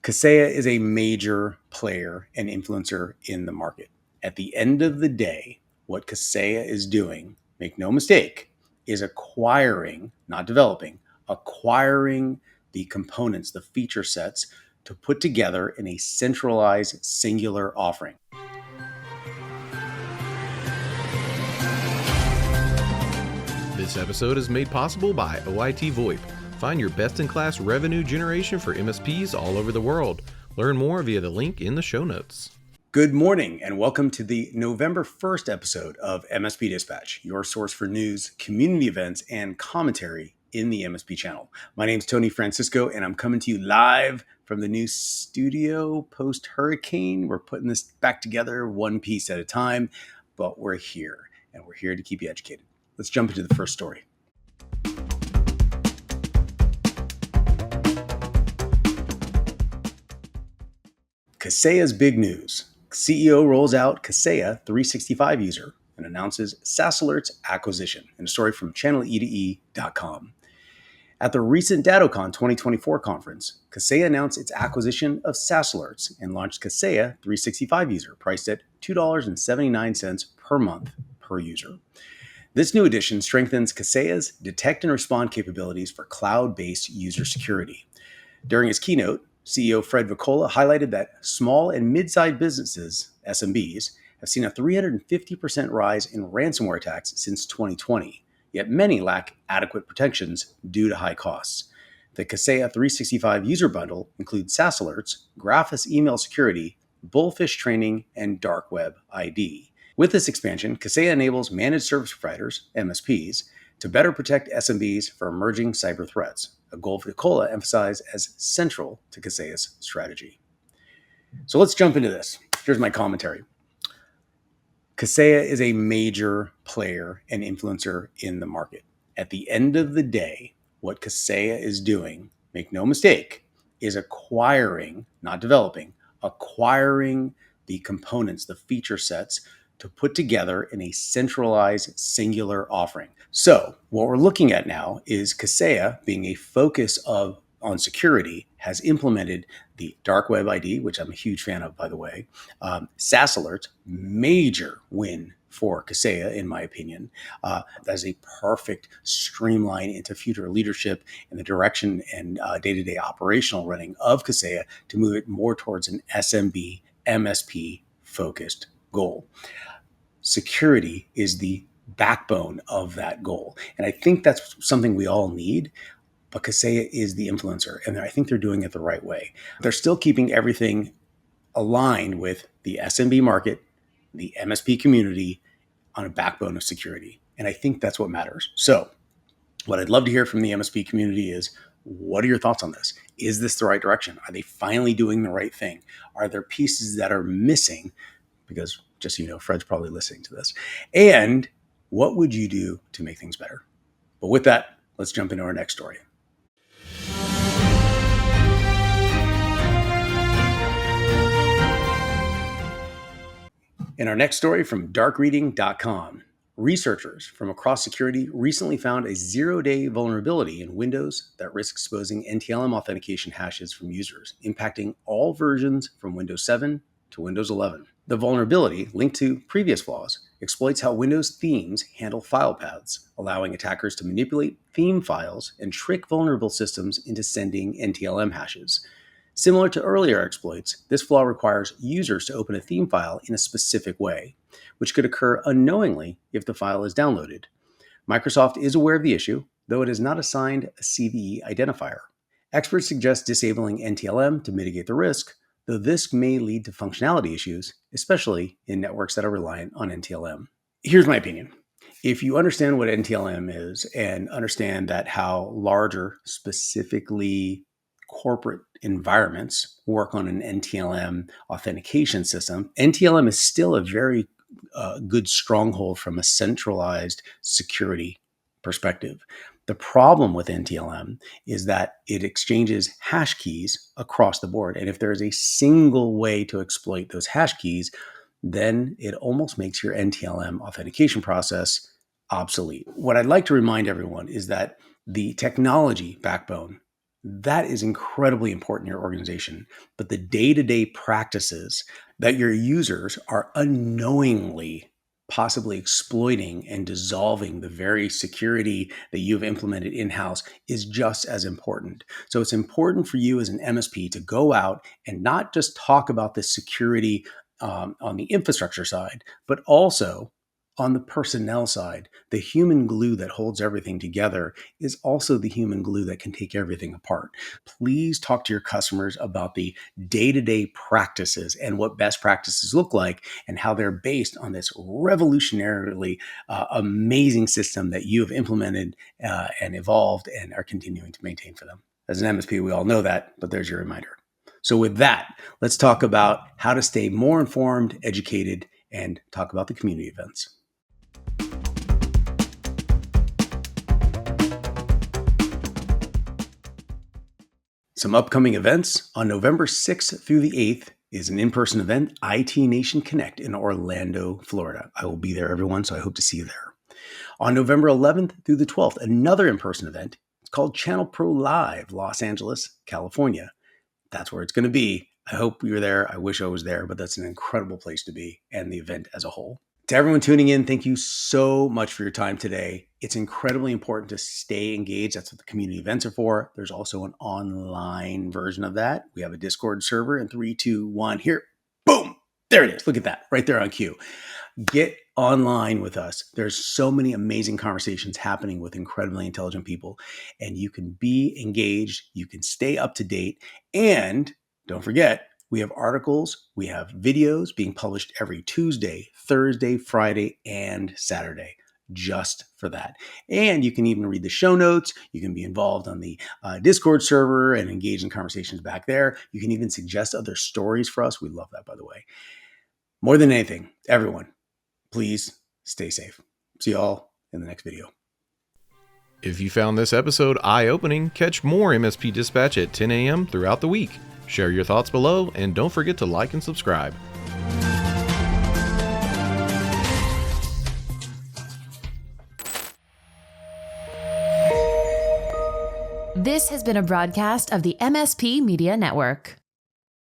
Kaseya is a major player and influencer in the market. At the end of the day, what Kaseya is doing, make no mistake, is acquiring, not developing, acquiring the components, the feature sets to put together in a centralized, singular offering. This episode is made possible by OIT VoIP. Find your best-in-class revenue generation for MSPs all over the world. Learn more via the link in the show notes. Good morning and welcome to the November 1st episode of MSP Dispatch, your source for news, community events, and commentary in the MSP channel. My name is Tony Francisco and I'm coming to you live from the new studio post-hurricane. We're putting this back together one piece at a time, but we're here and we're here to keep you educated. Let's jump into the first story. Kaseya's big news. CEO rolls out Kaseya 365 user and announces SaaS Alerts acquisition. And a story from channelE2E.com. At the recent DattoCon 2024 conference, Kaseya announced its acquisition of SaaS Alerts and launched Kaseya 365 user, priced at $2.79 per month per user. This new addition strengthens Kaseya's detect and respond capabilities for cloud-based user security. During his keynote, CEO Fred Vicola highlighted that small and mid-sized businesses, SMBs, have seen a 350% rise in ransomware attacks since 2020, yet many lack adequate protections due to high costs. The Kaseya 365 user bundle includes SaaS Alerts, Graphis email security, Bullfish training, and Dark Web ID. With this expansion, Kaseya enables managed service providers, MSPs, to better protect SMBs for emerging cyber threats, a goal Vicola emphasized as central to Kaseya's strategy. So let's jump into this. Here's my commentary. Kaseya is a major player and influencer in the market. At the end of the day, what Kaseya is doing, make no mistake, is acquiring, not developing, acquiring the components, the feature sets to put together in a centralized, singular offering. So what we're looking at now is Kaseya, being a focus on security, has implemented the Dark Web ID, which I'm a huge fan of, by the way. SaaS Alerts, major win for Kaseya, in my opinion. As a perfect streamline into future leadership and the direction and day-to-day operational running of Kaseya to move it more towards an SMB, MSP focused goal. Security is the backbone of that goal. And I think that's something we all need, but Kaseya is the influencer, and I think they're doing it the right way. They're still keeping everything aligned with the SMB market, the MSP community on a backbone of security. And I think that's what matters. So what I'd love to hear from the MSP community is, what are your thoughts on this? Is this the right direction? Are they finally doing the right thing? Are there pieces that are missing? Because just so you know, Fred's probably listening to this. And what would you do to make things better? But with that, let's jump into our next story. In our next story from darkreading.com, researchers from across security recently found a 0-day vulnerability in Windows that risks exposing NTLM authentication hashes from users, impacting all versions from Windows 7 to Windows 11. The vulnerability, linked to previous flaws, exploits how Windows themes handle file paths, allowing attackers to manipulate theme files and trick vulnerable systems into sending NTLM hashes. Similar to earlier exploits, this flaw requires users to open a theme file in a specific way, which could occur unknowingly if the file is downloaded. Microsoft is aware of the issue, though it has not assigned a CVE identifier. Experts suggest disabling NTLM to mitigate the risk, though this may lead to functionality issues, especially in networks that are reliant on NTLM. Here's my opinion. If you understand what NTLM is and understand that how larger, specifically corporate environments work on an NTLM authentication system, NTLM is still a very good stronghold from a centralized security perspective. The problem with NTLM is that it exchanges hash keys across the board. And if there is a single way to exploit those hash keys, then it almost makes your NTLM authentication process obsolete. What I'd like to remind everyone is that the technology backbone That is incredibly important in your organization. But the day-to-day practices that your users are unknowingly possibly exploiting and dissolving the very security that you've implemented in-house is just as important. So it's important for you as an MSP to go out and not just talk about the security on the infrastructure side, but also on the personnel side. The human glue that holds everything together is also the human glue that can take everything apart. Please talk to your customers about the day-to-day practices and what best practices look like and how they're based on this revolutionarily amazing system that you have implemented and evolved and are continuing to maintain for them. As an MSP, we all know that, but there's your reminder. So with that, let's talk about how to stay more informed, educated, and talk about the community events. Some upcoming events. On November 6th through the 8th is an in-person event, IT Nation Connect in Orlando, Florida. I will be there, everyone, so I hope to see you there. On November 11th through the 12th, another in-person event. It's called Channel Pro Live, Los Angeles, California. That's where it's going to be. I hope you're there. I wish I was there, but that's an incredible place to be and the event as a whole. To everyone tuning in, thank you so much for your time today. It's incredibly important to stay engaged. That's what the community events are for. There's also an online version of that. We have a Discord server in 3, 2, 1. Here, boom, there it is. Look at that right there on cue. Get online with us. There's so many amazing conversations happening with incredibly intelligent people, and you can be engaged. You can stay up to date. And don't forget, we have articles, we have videos being published every Tuesday, Thursday, Friday, and Saturday, just for that. And you can even read the show notes. You can be involved on the Discord server and engage in conversations back there. You can even suggest other stories for us. We love that, by the way. More than anything, everyone, please stay safe. See you all in the next video. If you found this episode eye-opening, catch more MSP Dispatch at 10 a.m. throughout the week. Share your thoughts below, and don't forget to like and subscribe. This has been a broadcast of the MSP Media Network.